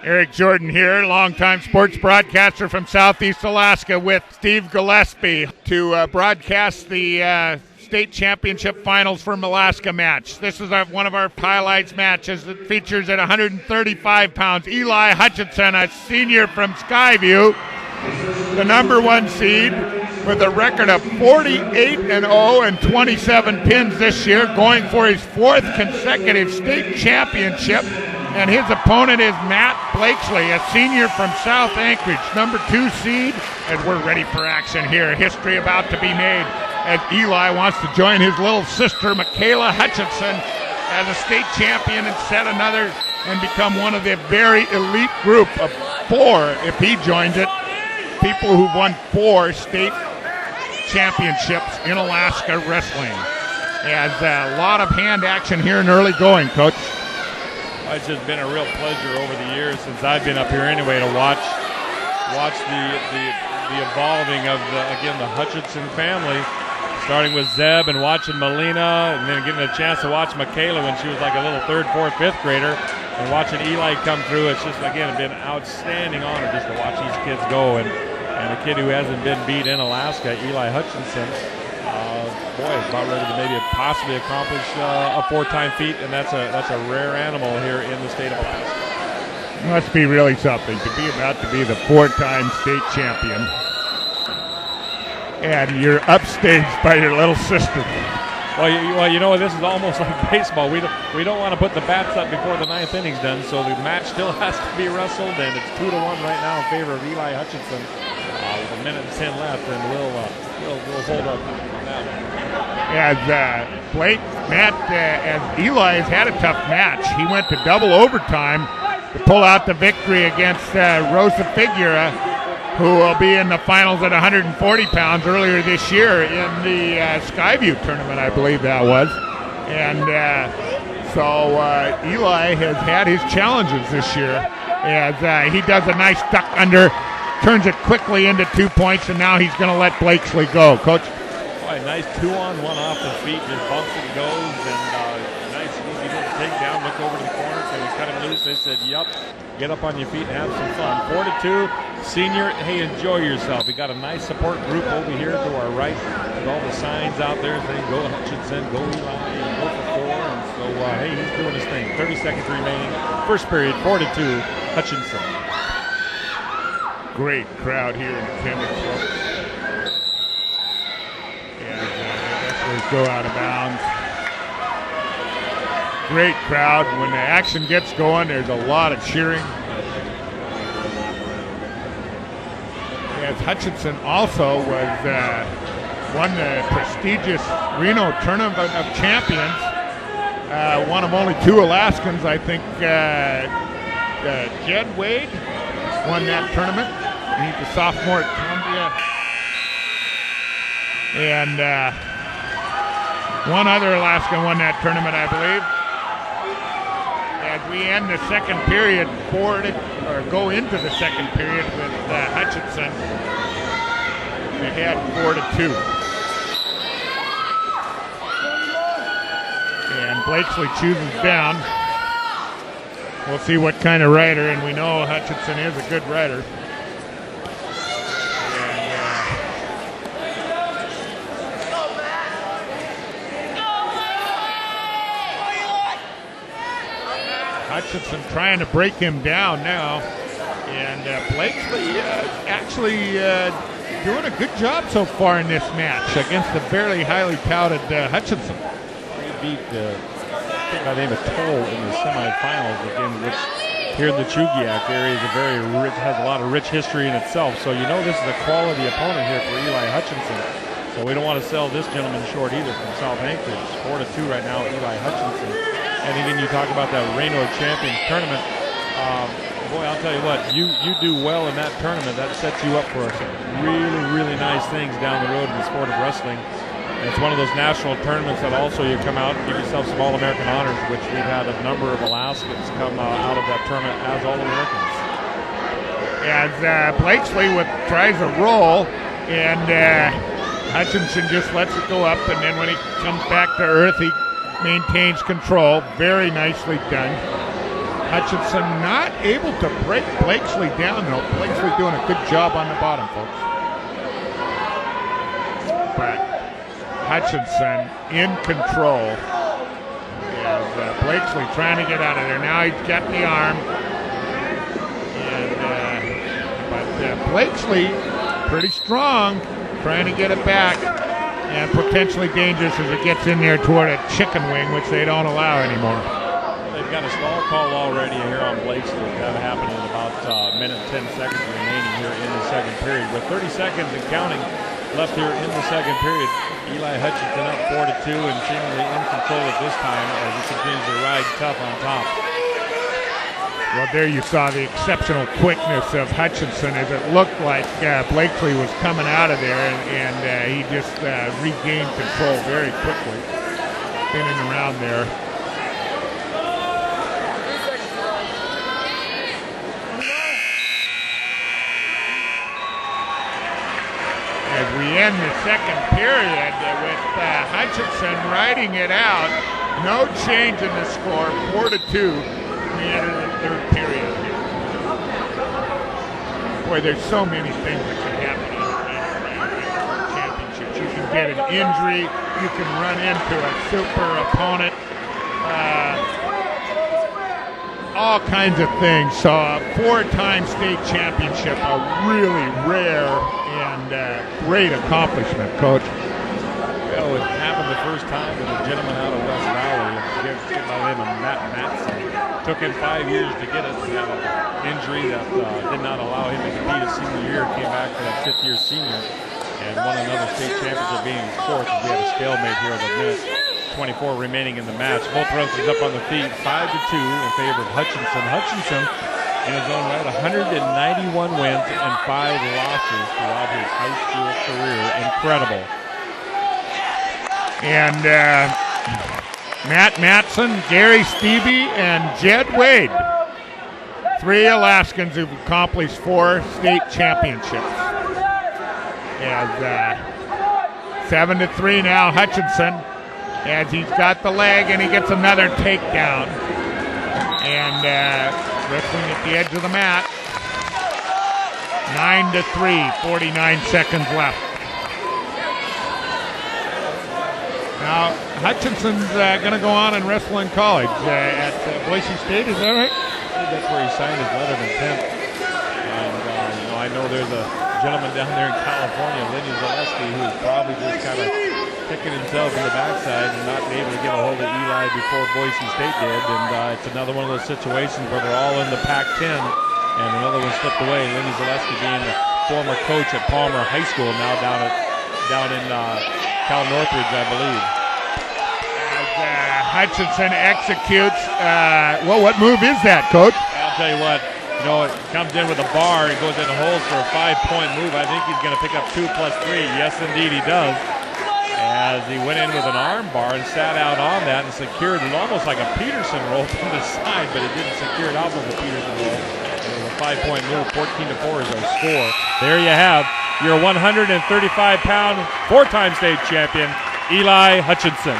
Eric Jordan here, longtime sports broadcaster from Southeast Alaska with Steve Gillespie to broadcast the state championship finals for Alaska match. This is one of our highlights matches. It features at 135 pounds Eli Hutchison, a senior from Skyview, the number one seed with a record of 48-0 and 27 pins this year, going for his fourth consecutive state championship. And his opponent is Matt Blakeslee, a senior from South Anchorage, number 2 seed, as we're ready for action here. History about to be made as Eli wants to join his little sister, Michaela Hutchison, as a state champion and set another and become one of the very elite group of 4, if he joins it, people who've won 4 state championships in Alaska wrestling. As a lot of hand action here in early going, Coach. It's just been a real pleasure over the years since I've been up here anyway to watch the evolving of the Hutchison family, starting with Zeb and watching Melina, and then getting a chance to watch Michaela when she was like a little 3rd, 4th, 5th grader, and watching Eli come through. It's just, again, been an outstanding honor just to watch these kids go, and a kid who hasn't been beat in Alaska, Eli Hutchison, boy, is about ready to maybe possibly accomplish a 4-time feat, and that's a rare animal here in the state of Alaska. Must be really something to be about to be the 4-time state champion, and you're upstaged by your little sister. Well, you know, this is almost like baseball. We don't want to put the bats up before the 9th inning's done, so the match still has to be wrestled, and it's 2-1 right now in favor of Eli Hutchison. With 1:10 left, and we'll hold up on that one. As as Eli has had a tough match, he went to double overtime to pull out the victory against Rosa Figuera, who will be in the finals at 140 pounds earlier this year in the Skyview tournament, I believe that was. And so Eli has had his challenges this year as he does a nice duck under, turns it quickly into 2 points, and now he's going to let Blakeslee go. Coach? Boy, nice 2-on-1 off the feet, just bumps and goes, and nice easy little takedown, look over to the corner, so he cut him loose. They said, yup, get up on your feet and have some fun. 4-2, senior, hey, enjoy yourself. We got a nice support group over here to our right with all the signs out there saying, go Hutchison, go Eli, and go for 4, and so, hey, he's doing his thing. 30 seconds remaining, first period, 4-2, Hutchison. Great crowd here in Chemical. And go out of bounds. Great crowd. When the action gets going, there's a lot of cheering. As Hutchison also won the prestigious Reno Tournament of Champions. One of only 2 Alaskans, I think. Jed Wade won that tournament. He's a sophomore at Columbia. And one other Alaskan won that tournament, I believe. As we end the second period, go into the second period with Hutchison ahead 4-2. And Blakeslee chooses down. We'll see what kind of rider, and we know Hutchison is a good rider. Hutchison trying to break him down now, and Blakeslee actually doing a good job so far in this match against the very highly touted Hutchison. He beat a kid by the name of Toll in the semifinals again, which here in the Chugiak area has a lot of rich history in itself. So you know this is a quality opponent here for Eli Hutchison. So we don't want to sell this gentleman short either from South Anchorage. 4-2 right now, Eli Hutchison. And again, you talk about that Reno Champions tournament. Boy, I'll tell you what, you do well in that tournament. That sets you up for some really, really nice things down the road in the sport of wrestling. And it's one of those national tournaments that also you come out and give yourself some All-American honors, which we've had a number of Alaskans come out of that tournament as All-Americans. As Blakeslee tries a roll, and Hutchison just lets it go up, and then when he comes back to earth, he maintains control. Very nicely done. Hutchison not able to break Blakeslee down, though. Blakeslee doing a good job on the bottom, folks. But Hutchison in control. As Blakeslee trying to get out of there. Now he's got the arm. But Blakeslee pretty strong, trying to get it back. And potentially dangerous as it gets in there toward a chicken wing, which they don't allow anymore. They've got a stall call already here on Blakeslee. That happened in about a minute 10 seconds remaining here in the second period. With 30 seconds and counting left here in the second period, Eli Hutchison up 4-2 and seemingly in control at this time as he continues to ride tough on top. Well, there you saw the exceptional quickness of Hutchison as it looked like Blakeslee was coming out of there, and he just regained control very quickly, spinning around there. As we end the second period with Hutchison riding it out, no change in the score, 4-2. We enter the third period. Boy, there's so many things that can happen in championships. You can get an injury, you can run into a super opponent, all kinds of things. So a 4-time state championship, a really rare and great accomplishment, Coach. Well, it happened the first time with a gentleman out of West Valley, by the name of Matt Matson. Took him 5 years to get it. He had an injury that did not allow him to compete his senior year. Came back for that fifth-year senior and won another state championship, being fourth. We had a stalemate here with a minute 24 remaining in the match. Both wrestlers up on the feet, 5-2 in favor of Hutchison. Hutchison, in his own right, 191 wins and 5 losses throughout his high school career. Incredible. And Matt Matson, Gary Stevie, and Jed Wade. 3 Alaskans who've accomplished 4 state championships. As 7-3 now, Hutchison, as he's got the leg and he gets another takedown. And wrestling at the edge of the mat. 9-3, 49 seconds left. Now, Hutchison's going to go on and wrestle in college at Boise State, is that right? I think that's where he signed his letter of intent. And, I know there's a gentleman down there in California, Lenny Zaleski, who's probably just kind of kicking himself in the backside and not being able to get a hold of Eli before Boise State did. And it's another one of those situations where they're all in the Pac-10 and another one slipped away. Lenny Zaleski being the former coach at Palmer High School, now down in Cal Northridge, I believe. Hutchison executes. What move is that, Coach? I'll tell you what. It comes in with a bar and goes in the holes for a 5-point move. I think he's going to pick up 2 + 3. Yes, indeed, he does. As he went in with an arm bar and sat out on that and secured it almost like a Peterson roll from the side, but it didn't secure it out with the Peterson roll. It was a 5-point move. 14-4 is our score. There you have your 135-pound, 4-time state champion, Eli Hutchison.